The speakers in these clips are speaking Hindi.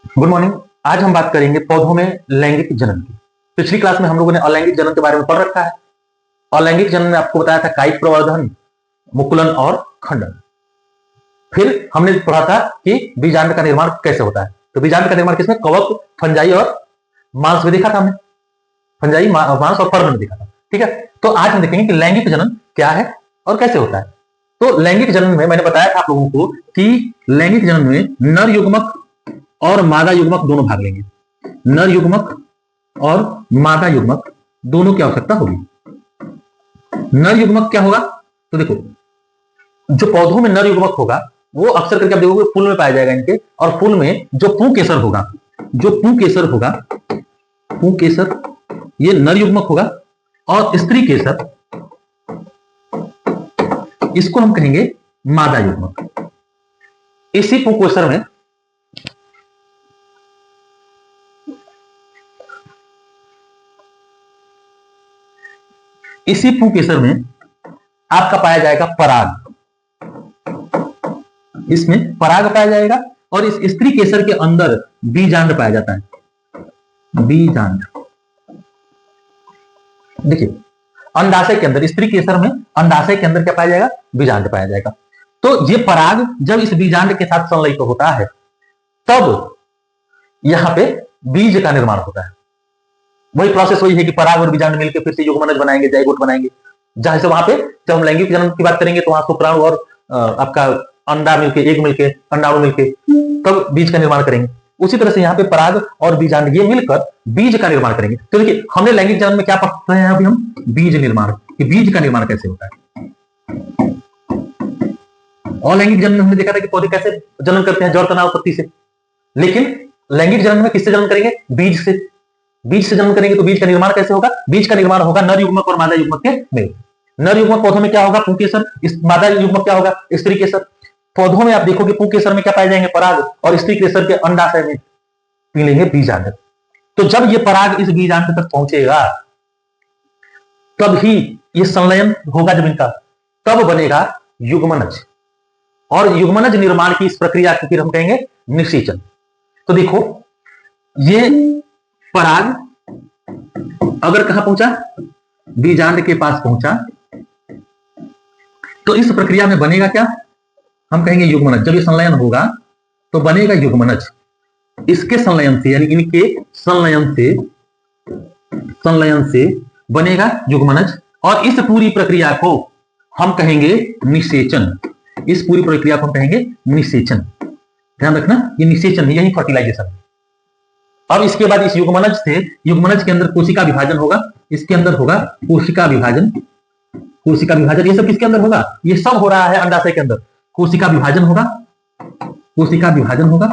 Good morning. आज हम बात करेंगे पौधों में लैंगिक जनन की। पिछली क्लास में हम लोगों ने अलैंगिक जनन के बारे में पढ़ रखा है। अलैंगिक जनन में आपको बताया था कायिक प्रवर्धन, मुकुलन और खंडन। फिर हमने पढ़ा था कि बीजांड का निर्माण कैसे होता है। तो बीजांड का निर्माण किसमें? कवक, फंजाई और मांस में देखा था हमने। फंजाई, मांस और पर्ण में देखा था। ठीक है, तो आज हम देखेंगे कि लैंगिक जनन क्या है और कैसे होता है। तो लैंगिक जनन में मैंने बताया था आप लोगों को कि लैंगिक जनन में नर युग्मक और मादा युग्मक दोनों भाग लेंगे। नर युग्मक और मादा युग्मक दोनों की आवश्यकता होगी। नर युग्मक क्या होगा? तो देखो, जो पौधों में नर युग्मक होगा वो अक्सर करके आप देखोगे फूल में पाया जाएगा इनके। और फूल में जो पुंकेसर होगा, जो पुंकेसर होगा, पुंकेसर ये नर युग्मक होगा। और स्त्री केसर, इसको हम कहेंगे मादा युग्मक। इसी पुंकेसर में इसी पुंकेसर में आपका पाया जाएगा पराग। इसमें पराग पाया जाएगा और इस स्त्री केसर के अंदर बीजांड पाया जाता है। बीजांड देखिए, अंडाशय के अंदर, स्त्री केसर में अंडाशय के अंदर क्या पाया जाएगा? बीजांड पाया जाएगा। तो ये पराग जब इस बीजांड के साथ संलयित होता है तब यहां पे बीज का निर्माण होता है। वही प्रोसेस वही है कि पराग और बीजांड मिलकर फिर से युग्मनज बनाएंगे, जाइगोट बनाएंगे। जहां से वहां पे जब हम लैंगिक जनन की बात करेंगे तो वहां शुक्राणु और आपका अंडा मिलके, एग मिलके, अंडाणु मिलके तब बीज का निर्माण करेंगे। उसी तरह से यहाँ पे पराग और बीजांड ये मिलकर बीज का निर्माण करेंगे। तो देखिए, हमने लैंगिक जनन में क्या पढ़ रहे हैं अभी हम? बीज निर्माण, कि बीज का निर्माण कैसे होता है। और लैंगिक जनन में हमने देखा था कि पौधे कैसे जनन करते हैं, जड़ तना उत्पत्ति से। लेकिन लैंगिक जनन में किससे जनन करेंगे? बीज से। बीज से जन्म करेंगे तो बीज का निर्माण कैसे होगा? बीज का निर्माण होगा नर युग्मक और मादा युग्मक के मेल। नर युग्मक पौधों में क्या होगा? पुंकेसर। मादा युग्मक क्या होगा? स्त्री केसर। पौधों में आप देखोगे पुंकेसर में क्या पाए जाएंगे? पराग। और स्त्री केसर के अंडाशय में मिलेंगे बीजांड। तो जब ये पराग इस बीजांड तक पहुंचेगा तब ही ये संलयन होगा। जब इनका तब बनेगा युग्मनज। और युग्मनज निर्माण की इस प्रक्रिया को फिर हम कहेंगे निषेचन। तो देखो, ये पराग अगर कहां पहुंचा? बीजांड के पास पहुंचा तो इस प्रक्रिया में बनेगा क्या? हम कहेंगे युग्मनज। जब ये संलयन होगा तो बनेगा युग्मनज। इसके संलयन से, यानी इनके संलयन से बनेगा युग्मनज। और इस पूरी प्रक्रिया को हम कहेंगे निषेचन। इस पूरी प्रक्रिया को हम कहेंगे निषेचन। ध्यान रखना, ये निषेचन, यही फर्टिलाइजेशन है। अब इसके बाद इस युग्मनज से, युग्मनज के अंदर कोशिका विभाजन होगा। इसके अंदर होगा कोशिका विभाजन। कोशिका विभाजन ये सब किसके अंदर होगा? ये सब हो रहा है अंडाशय के अंदर। कोशिका विभाजन होगा, कोशिका विभाजन होगा।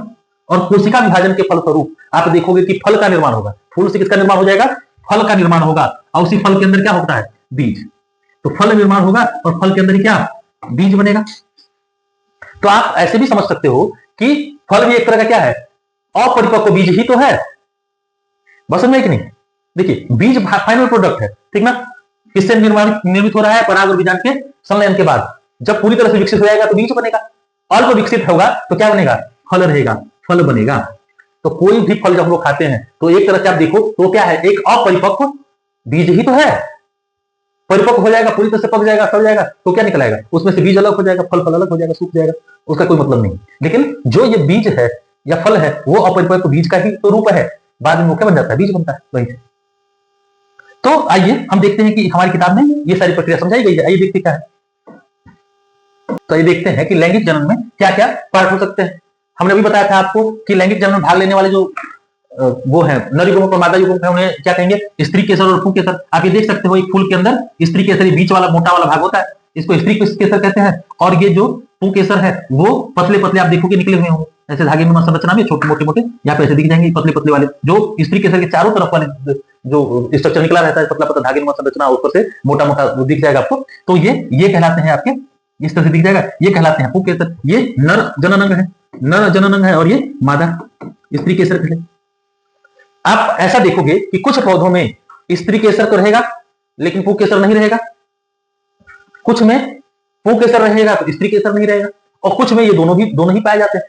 और कोशिका विभाजन के फलस्वरूप आप देखोगे कि फल का निर्माण होगा। फूल से किसका निर्माण हो जाएगा? फल का निर्माण होगा। और उसी फल के अंदर क्या होता है? बीज। तो फल निर्माण होगा और फल के अंदर क्या? बीज बनेगा। तो आप ऐसे भी समझ सकते हो कि फल भी एक तरह का क्या है? अपरिपक्व बीज ही तो है। बस में कि नहीं? देखिए, बीज फाइनल प्रोडक्ट है, ठीक ना? किससे निर्मित हो रहा है? पराग और बीजांड के संलयन के बाद। जब पूरी तरह से विकसित हो जाएगा तो बीज बनेगा। अल्प विकसित होगा तो क्या बनेगा? फल रहेगा, फल बनेगा। तो कोई भी फल जब हम लोग खाते हैं तो एक तरह से आप देखो तो क्या है? एक अपरिपक्व बीज ही तो है। परिपक्व हो जाएगा, पूरी तरह से पक जाएगा, सड़ जाएगा तो क्या निकलेगा? उसमें से बीज अलग हो जाएगा, फल अलग हो जाएगा, सूख जाएगा, उसका कोई मतलब नहीं। लेकिन जो ये बीज है या फल है वो अपरिपक्व बीज का ही तो रूप है। बाद में वो क्या बन जाता है? बीज बनता है। वही से तो आइए हम देखते हैं कि हमारी किताब में ये सारी प्रक्रिया समझाई गई है। आइए देखते क्या है। तो ये देखते हैं कि लैंगिक जनन में क्या क्या पार्ट हो सकते हैं। हमने अभी बताया था आपको कि लैंगिक जनन में भाग लेने वाले जो वो है नर युग्मक और मादा युग्मक है, उन्हें क्या कहेंगे? स्त्री केसर और पुंकेसर। आप ये देख सकते हो एक फूल के अंदर स्त्री केसर बीच वाला मोटा वाला भाग होता है, इसको स्त्री केसर कहते हैं। और ये जो पुंकेसर है वो पतले पतले आप देखोगे निकले हुए होंगे ऐसे धागे में संरचना में, छोटे मोटे मोटे यहाँ पे ऐसे दिख जाएंगे पतले पतले वाले। जो स्त्री केसर के चारों तरफ वाले जो स्ट्रक्चर निकला रहता है, पतला पतला धागे में संरचना, ऊपर से मोटा मोटा दिख जाएगा आपको। तो ये कहलाते हैं आपके, इस तरह से दिख जाएगा, ये कहलाते हैं पुंकेसर। ये नर जननांग है, नर जननांग है। और ये मादा स्त्री केसर कहलाते। आप ऐसा देखोगे कि कुछ पौधों में स्त्री केसर तो रहेगा लेकिन पुंकेसर नहीं रहेगा। कुछ में पुंकेसर रहेगा तो स्त्री केसर नहीं रहेगा। और कुछ में ये दोनों ही पाए जाते हैं।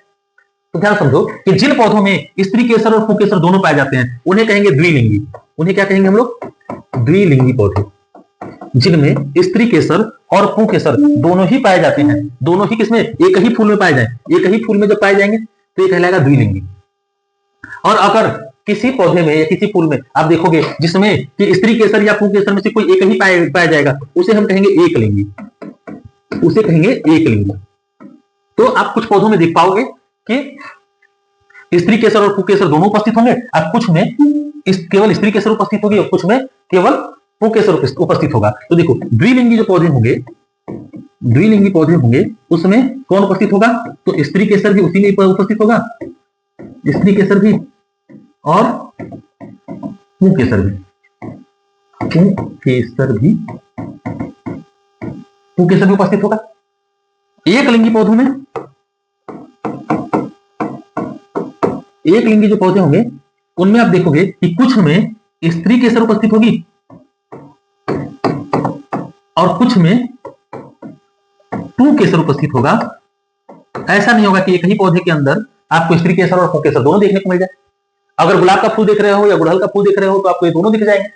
तो ध्यान समझो कि जिन पौधों में स्त्री केसर और पुंकेसर दोनों पाए जाते हैं उन्हें कहेंगे द्विलिंगी। उन्हें क्या कहेंगे हम लोग? द्विलिंगी पौधे। जिनमें स्त्री केसर और पुंकेसर दोनों ही पाए जाते हैं, दोनों ही किसमें? एक ही फूल में पाए जाए, एक ही फूल में जब पाए जाएंगे तो ये कहलाएगा द्विलिंगी। और अगर किसी पौधे में या किसी फूल में आप देखोगे जिसमें कि स्त्री केसर या पुंकेसर में से कोई एक ही पाया जाएगा, उसे हम कहेंगे एकलिंगी, उसे कहेंगे एकलिंगी। तो आप कुछ पौधों में देख पाओगे कि स्त्री केसर और पुंकेसर दोनों उपस्थित होंगे, और कुछ में केवल स्त्री केसर उपस्थित होगी और कुछ में केवल पुंकेसर उपस्थित होगा। तो देखो द्विलिंगी जो पौधे होंगे, द्विलिंगी पौधे होंगे उसमें कौन उपस्थित होगा? तो स्त्री केसर भी उसी में उपस्थित होगा, स्त्री केसर भी और पुंकेसर भी, पुंकेसर भी उपस्थित होगा। एक लिंगी पौधों में, एक लिंगी जो पौधे होंगे उनमें आप देखोगे कि कुछ में स्त्री केसर उपस्थित होगी और कुछ में पुंकेसर उपस्थित होगा। ऐसा नहीं होगा कि एक ही पौधे के अंदर आपको स्त्री केसर और पुंकेसर दोनों देखने को मिल जाए। अगर गुलाब का फूल देख रहे हो या गुड़हल का फूल देख रहे हो तो आपको ये दोनों दिख जाएंगे।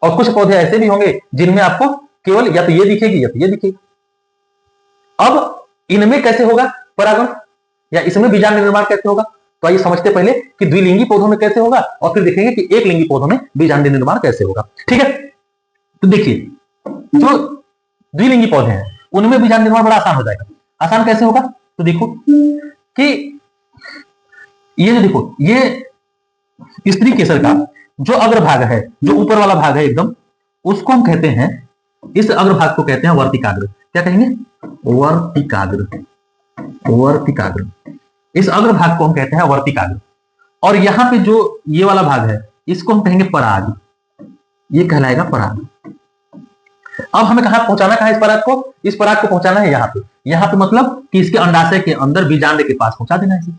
और कुछ पौधे ऐसे भी होंगे जिनमें आपको केवल या तो ये दिखेगी या तो ये दिखेगी। अब इनमें कैसे होगा परागण, या इसमें बीजांड निर्माण कैसे होगा? तो आइए समझते पहले कि द्विलिंगी पौधों में कैसे होगा और फिर देखेंगे कि एक लिंगी पौधों में बीजांड निर्माण कैसे होगा। ठीक है, तो देखिए जो द्विलिंगी पौधे हैं उनमें बीजांड निर्माण बड़ा आसान हो जाएगा। आसान कैसे होगा? तो देखो कि ये जो देखो ये स्त्री केसर का जो अग्रभाग है, जो ऊपर वाला भाग है एकदम, उसको हम कहते हैं, इस अग्रभाग को कहते हैं वर्तिकाग्र। क्या कहेंगे? वर्तिकाग्र, वर्तिकाग्र। इस अग्रभाग को हम कहते हैं वर्तिकाग्र। और यहां पे जो ये वाला भाग है इसको हम कहेंगे पराग, ये कहलाएगा पराग। अब हमें कहां पहुंचाना, कहां इस पराग को? इस पराग को पहुंचाना है यहाँ पे, यहाँ पे मतलब कि इसके अंडाशय के अंदर बीजांड के पास पहुंचा देना है इसे।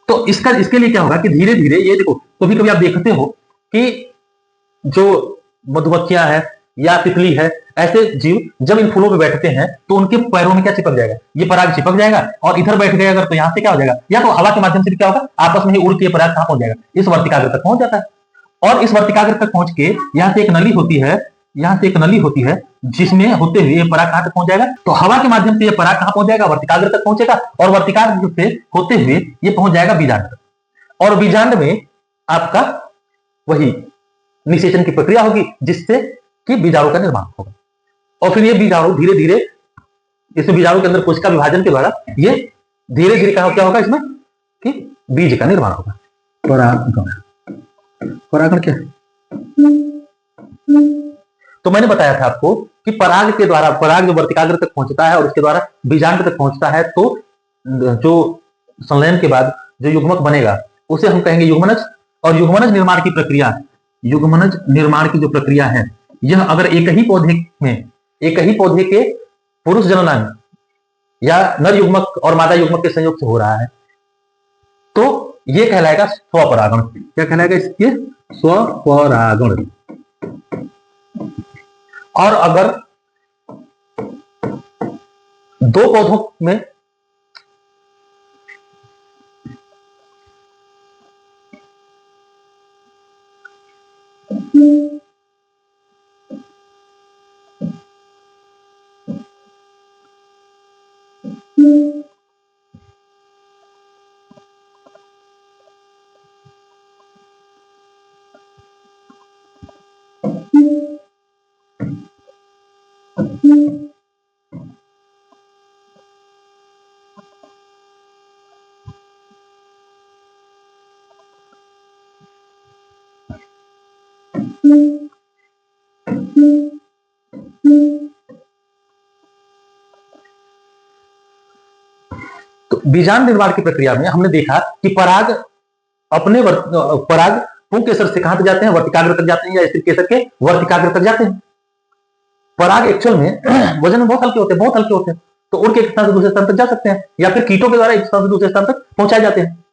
तो इसके लिए क्या होगा कि धीरे धीरे ये देखो, कभी कभी आप देखते हो कि जो मधुमक्खियां है या तितली है, ऐसे जीव जब इन फूलों पे बैठते हैं तो उनके पैरों में क्या चिपक जाएगा? ये पराग चिपक जाएगा। और इधर बैठ गए अगर तो यहाँ से क्या हो जाएगा? या तो हवा के माध्यम से क्या होगा, आपस में ही उड़ के पराग कहां पहुंच जाएगा? इस वर्तिकाग्र तक पहुंच जाता है। और इस वर्तिकाग्र तक पहुंच के यहाँ से एक नली होती है, यहाँ से एक नली होती है जिसमें होते हुए पराग कहां तक पहुंच जाएगा? तो हवा के माध्यम से ये पराग कहां पहुंच जाएगा? वर्तिकाग्र तक पहुंचेगा। और वर्तिकाग्र से होते हुए ये पहुंच जाएगा बीजांड तक। और बीजांड में आपका वही निषेचन की प्रक्रिया होगी जिससे कि बीजाणु का निर्माण होगा। और फिर ये बीजाणु धीरे धीरे इस बीजाणु के अंदर कोशिका विभाजन के द्वारा ये धीरे धीरे क्या होगा इसमें कि बीज का निर्माण होगा। परागण, परागण क्या है? तो मैंने बताया था आपको कि पराग के द्वारा, पराग जो वर्तिकाग्र तक पहुंचता है और उसके द्वारा बीजांड तक पहुंचता है, तो जो संलयन के बाद जो युग्मक बनेगा उसे हम कहेंगे युग्मनज। और युग्मनज निर्माण की प्रक्रिया, युग्मनज निर्माण की जो प्रक्रिया है, यह अगर एक ही पौधे में, एक ही पौधे के पुरुष जननांग या नर युग्मक और मादा युग्मक के संयोग से हो रहा है तो यह कहलाएगा स्वपरागण। क्या कहलाएगा? इसके स्वपरागण। और अगर दो पौधों में तो बीजांड निर्माण की प्रक्रिया में हमने देखा कि पराग अपने पराग पुंकेसर से कहां तक जाते हैं? वर्तिकाग्र तक जाते हैं या स्त्री केसर के वर्तिकाग्र तक जाते हैं। पराग एक्चुअल में वजन में बहुत हल्के होते हैं, बहुत हल्के होते हैं, तो उड़ के एक स्थान से दूसरे स्थान तक जा सकते हैं या फिर कीटों के द्वारा एक स्थान से दूसरे स्थान तक पहुंचाए जाते हैं।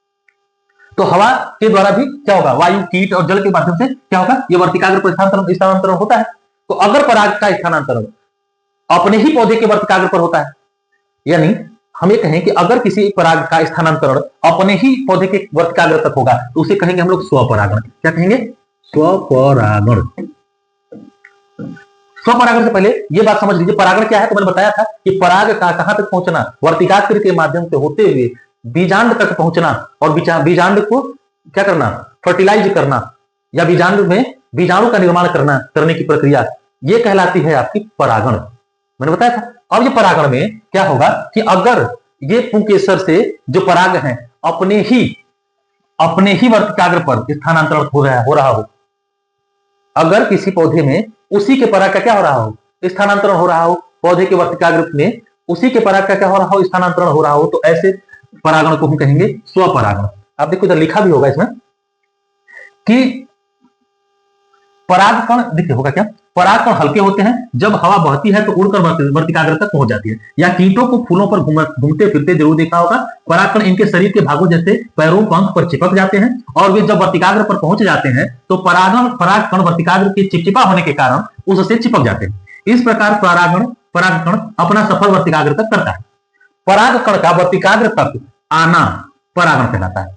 तो हवा के द्वारा भी क्या होगा? वायु, कीट और जल के माध्यम से क्या होगा? ये वर्तिकाग्र पर स्थानांतरण होता है। तो अगर पराग का स्थानांतरण अपने ही पौधे के वर्तिकाग्र पर होता है, यानी हम ये कहें कि अगर किसी पराग का स्थानांतरण अपने ही पौधे के वर्तिकाग्र तक होगा तो उसे कहेंगे हम लोग स्वपरागण। क्या कहेंगे? स्वपरागण। स्वपरागण से पहले ये बात समझ लीजिए, परागण क्या है तो मैंने बताया था कि पराग का कहां तक पहुंचना, वर्तिकाग्र के माध्यम से होते हुए बीजांड तक पहुंचना और बीजांड को क्या करना, फर्टिलाइज करना या बीजांड में बीजाणु का निर्माण करने की प्रक्रिया, ये कहलाती है आपकी परागण। मैंने बताया था। अब ये परागण में क्या होगा कि अगर ये पुंकेसर से जो पराग है अपने ही वर्तिकाग्र पर स्थानांतरण हो रहा हो, अगर किसी पौधे में उसी के पराग का क्या हो रहा हो, स्थानांतरण हो रहा हो, पौधे के वर्तिकाग्र में उसी के पराग का क्या हो रहा हो, स्थानांतरण हो रहा हो, तो ऐसे परागण को हम कहेंगे स्वपरागण। आप देखो इधर लिखा भी होगा इसमें कि परागकण, देखिए होगा क्या, परागकण हल्के होते हैं, जब हवा बहती है तो उड़कर वर्तिकाग्र तक पहुंच जाती है। या कीटों को फूलों पर घूमते फिरते जरूर देखा होगा, परागकण इनके शरीर के भागों जैसे पैरों पंख पर चिपक जाते हैं और वे जब वर्तिकाग्र पर पहुंच जाते हैं तो परागकण वर्तिकाग्र के चिपचिपा होने के कारण उससे चिपक जाते हैं। इस प्रकार परागकण अपना सफर वर्तिकाग्र तक करता है। परागकण का वर्तिकाग्र तक आना परागण कहलाता है।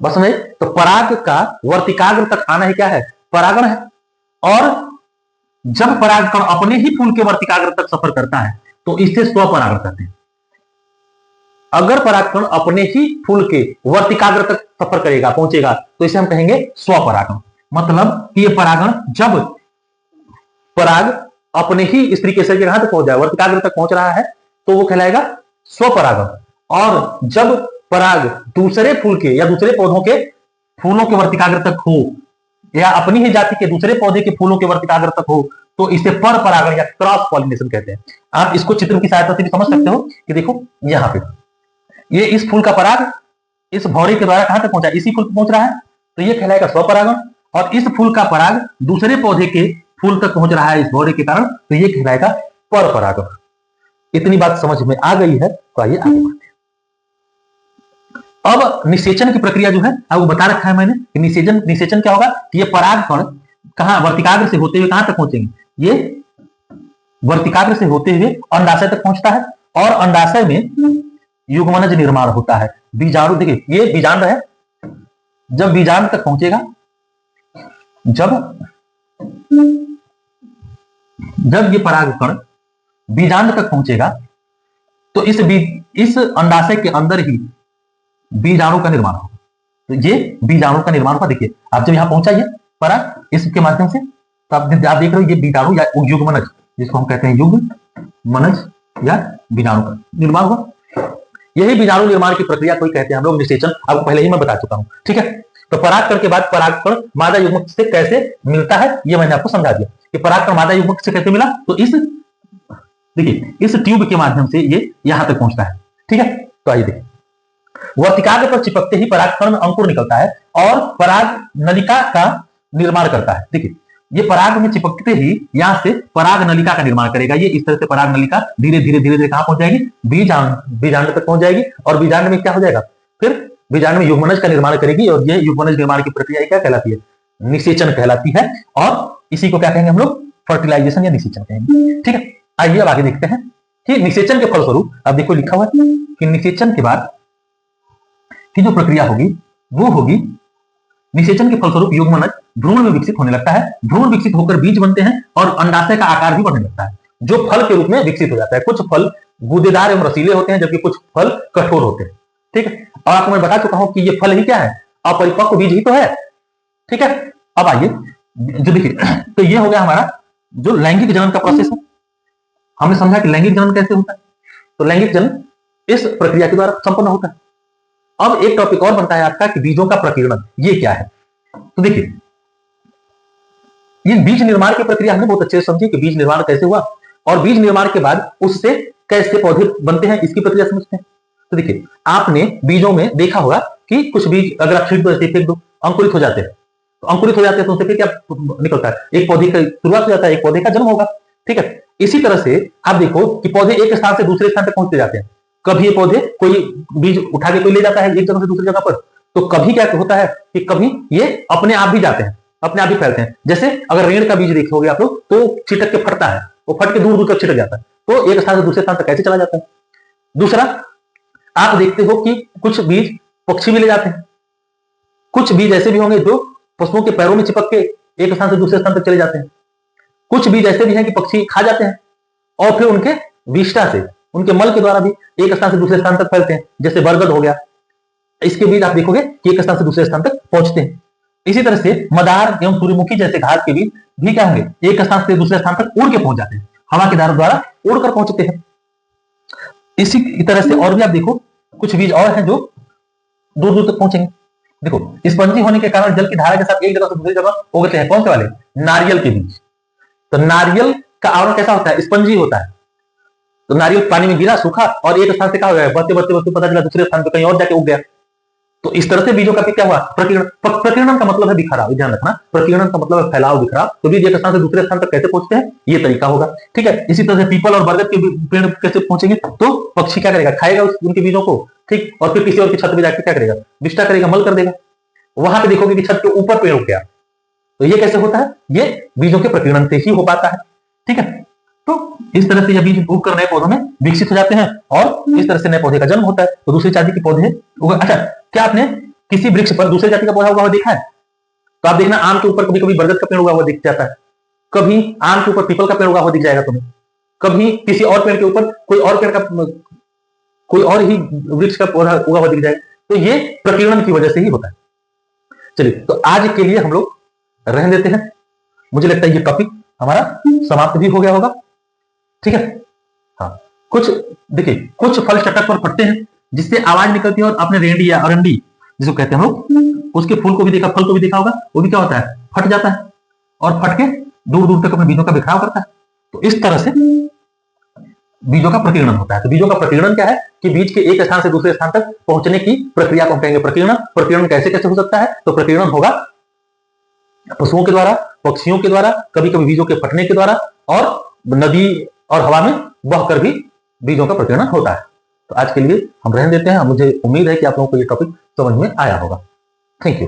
बस में तो पराग का वर्तिकाग्र तक आना ही क्या है, परागण है। और जब परागकण अपने ही फूल के वर्तिकाग्र तक सफर करता है तो इसे स्वपरागण कहते हैं। अगर परागकण अपने ही फूल के वर्तिकाग्र तक सफर करेगा, पहुंचेगा, तो इसे हम कहेंगे स्वपरागण। मतलब कि ये परागण, जब पराग अपने ही स्त्री केसर के कहां तक पहुंच जाए, वर्तिकाग्र तक पहुंच रहा है, तो वो कहलाएगा स्वपरागण। और जब पराग दूसरे फूल के या दूसरे पौधों के फूलों के वर्तिकाग्र तक हो या अपनी ही जाति के दूसरे पौधे के फूलों के वर्तिकाग्र तक हो, तो इसे पर परागण या क्रॉस पॉलिनेशन कहते हैं। आप इसको चित्र की सहायता से भी समझ सकते हो कि देखो यहां पे ये इस फूल का पराग इस भौरे के द्वारा कहां तक पहुंचा, इसी फूल पर पहुंच रहा है, तो ये कहलाएगा स्वपरागण। और इस फूल का पराग दूसरे पौधे के फूल तक पहुंच रहा है इस भौरे के कारण, तो ये कहलाएगा पर परागण। इतनी बात समझ में आ गई है तो आइए आगे बढ़ते हैं। अब निषेचन की प्रक्रिया जो है वो बता रखा है मैंने कि निषेचन क्या होगा कि ये परागकण कहां वर्तिकाग्र से होते हुए कहां तक पहुंचेंगे, ये वर्तिकाग्र से होते हुए अंडाशय तक पहुंचता है और अंडाशय में युग्मनज निर्माण होता है। बीजाणु, देखिए ये बीजांड है, जब बीजांड तक पहुंचेगा, जब ये परागकण बीजांड तक पहुंचेगा तो इस अंडाशय के अंदर ही बीजाणु का निर्माण होगा। तो ये बीजाणु का निर्माण होगा। देखिए आप जब यहां पहुंचाइए पराग इसके माध्यम से, तो आप देख रहे हो ये बीजाणु या युग्मनज, जिसको हम कहते हैं युग्मनज या बीजाणु का निर्माण होगा। यही बीजाणु निर्माण की प्रक्रिया को कहते हैं हम लोग निषेचन। आपको पहले ही मैं बता चुका हूं, ठीक है। तो परागकण के बाद परागकण मादा युग्मक से कैसे मिलता है ये मैंने आपको समझा दिया कि परागकण मादा युग्मक से कैसे मिला। तो देखिए इस ट्यूब के माध्यम से ये यहां तक पहुंचता है, ठीक है। तो आइए देखिए, वर्तिकाग्र पर चिपकते ही परागकण में अंकुर निकलता है और पराग नलिका का निर्माण करता है। देखिए ये पराग में चिपकते ही यहां से पराग नलिका का निर्माण करेगा। ये इस तरह से पराग नलिका धीरे धीरे कहां पहुंच जाएगी, बीजांड तक पहुंच जाएगी और बीजांड में क्या हो जाएगा, फिर बीजांड में युग्मनज का निर्माण करेगी और ये युग्मनज निर्माण की प्रक्रिया क्या कहलाती है, निषेचन कहलाती है। और इसी को क्या कहेंगे हम लोग, फर्टिलाइजेशन या निषेचन कहेंगे, ठीक है। आइए अब आगे देखते हैं कि निषेचन के फलस्वरूप, अब देखो लिखा हुआ है कि निषेचन के बाद की जो प्रक्रिया होगी वो होगी, निषेचन के फलस्वरूप युग्मनज भ्रूण में विकसित होने लगता है। भ्रूण विकसित होकर बीज बनते हैं और अंडाशय का आकार भी बढ़ने लगता है, जो फल के रूप में विकसित हो जाता है। कुछ फल गूदेदार एवं रसीले होते हैं जबकि कुछ फल कठोर होते हैं, ठीक है। और आपको मैं बता चुका हूं कि ये फल ही क्या है, अपरिपक्व बीज ही तो है, ठीक है। अब आइए जो देखिए, तो ये हो गया हमारा जो लैंगिक जनन का प्रोसेस है। हमने समझा कि लैंगिक जनन कैसे होता है, तो लैंगिक जनन इस प्रक्रिया के द्वारा संपन्न होता है। अब एक टॉपिक और बनता है आपका कि बीजों का प्रकीर्णन, ये क्या है। तो देखिए ये बीज निर्माण की प्रक्रिया हमने बहुत अच्छे से समझी कि बीज निर्माण कैसे हुआ और बीज निर्माण के बाद उससे कैसे पौधे बनते हैं, इसकी प्रक्रिया समझते हैं। तो देखिए आपने बीजों में देखा होगा कि कुछ बीज अगर आप छींट दो, ऐसे फेंक दो, अंकुरित हो जाते हैं। तो अंकुरित हो जाते हैं तो उनसे फिर क्या निकलता है, एक पौधे का शुरुआत हो जाता है, एक पौधे का जन्म होगा, ठीक है। इसी तरह से आप देखो कि पौधे एक स्थान से दूसरे स्थान तक पहुंचते जाते हैं। कभी ये पौधे कोई बीज उठा के कोई ले जाता है एक जगह से दूसरी जगह पर, तो कभी क्या होता है कि कभी ये अपने आप भी जाते हैं, अपने आप ही फैलते हैं। जैसे अगर रेड़ का बीज देखोगे आप लोग तो छिटक के फटता है, वो फट के दूर दूर तक छिटक जाता है, तो एक स्थान से दूसरे स्थान तक कैसे चला जाता है। दूसरा आप देखते हो कि कुछ बीज पक्षी भी ले जाते हैं, कुछ बीज ऐसे भी होंगे जो पशुओं के पैरों में चिपक के एक स्थान से दूसरे स्थान तक चले जाते हैं, कुछ बीज ऐसे भी हैं कि पक्षी खा जाते हैं और फिर उनके विष्ठा से, उनके मल के द्वारा भी एक स्थान से दूसरे स्थान तक फैलते हैं, जैसे बरगद हो गया। इसके बीज आप देखोगे कि एक स्थान से दूसरे स्थान तक पहुंचते हैं। इसी तरह से मदार एवं सूर्यमुखी जैसे घास के बीज भी क्या होंगे, एक स्थान से दूसरे स्थान तक उड़ के पहुंच जाते हैं, हवा के द्वारा उड़कर पहुंचते हैं। इसी तरह से और भी आप देखो कुछ बीज और हैं जो दूर दूर तक पहुंचेंगे। देखो स्पंजी होने के कारण जल की धारा के साथ एक जगह से दूसरी जगह उगते हैं। कौन से वाले? नारियल के बीज। तो नारियल का आवरण कैसा होता है? स्पंजी होता है। तो नारियल पानी में गिरा, सूखा और एक स्थान से क्या हो गया, बढ़ते बढ़ते बढ़ते पता चला दूसरे स्थान पे कहीं और जाके उग गया। तो इस तरह से बीजों का क्या हुआ? प्रकीर्णन। प्रकीर्णन का मतलब है बिखराव, ध्यान रखना। प्रकीर्णन का मतलब है फैलाव, बिखराव। तो बीज एक स्थान से दूसरे स्थान तक कैसे पहुंचते हैं, ये तरीका होगा। ठीक है। इसी तरह से पीपल और बरगद के पेड़ कैसे पहुंचेंगे? तो पक्षी क्या करेगा, खाएगा उनके बीजों को, ठीक, और फिर किसी और की छत पे जाकर क्या करेगा, विष्ठा करेगा, मल कर देगा। वहां पे देखोगे कि छत के ऊपर पेड़ उग गया। तो ये कैसे होता है? ये बीजों के प्रकीर्णन से ही हो पाता है। ठीक है। तो इस तरह से ये बीज उग कर नए पौधों में विकसित हो जाते हैं और इस तरह से नए पौधे का जन्म होता है। तो दूसरी जाति के पौधे अच्छा, क्या आपने किसी वृक्ष पर दूसरे जाति का पौधा उगा हुआ देखा है? तो आप देखना आम के ऊपर कभी कभी बरगद का पेड़ उगा हुआ दिख जाता है, कभी आम के ऊपर पीपल का पेड़ उगा हुआ दिख जाएगा तुम्हें, कभी किसी और पेड़ के ऊपर कोई और पेड़ का, कोई और ही वृक्ष का पौधा उगा हुआ दिख जाएगा। तो ये प्रकीर्णन की वजह से ही होता है। चलिए, तो आज के लिए हम लोग रहने देते हैं। मुझे लगता है ये टॉपिक हमारा समाप्त भी हो गया होगा। ठीक है। हाँ, कुछ देखिए, कुछ फल चटक पर फटते हैं जिससे आवाज निकलती है और आपने रेंडी या अरंडी जिसको कहते हैं हम लोग, उसके फूल को भी देखा, फल को भी देखा होगा, वो भी क्या होता है, फट जाता है और फट के दूर दूर तक अपने बीजों का बिखराव करता है। तो इस तरह से बीजों का प्रकीर्णन होता है। तो बीजों का प्रकीर्णन क्या है कि बीज के एक स्थान से दूसरे स्थान तक पहुंचने की प्रक्रिया को हम कहेंगे प्रकीर्णन। प्रकीर्णन कैसे कैसे हो सकता है? तो प्रकीर्णन होगा पशुओं के द्वारा, पक्षियों के द्वारा, कभी कभी बीजों के फटने के द्वारा, और नदी और हवा में बहकर भी बीजों का प्रकीर्णन होता है। तो आज के लिए हम रहने देते हैं। मुझे उम्मीद है कि आप लोगों को ये टॉपिक समझ में आया होगा। Thank you.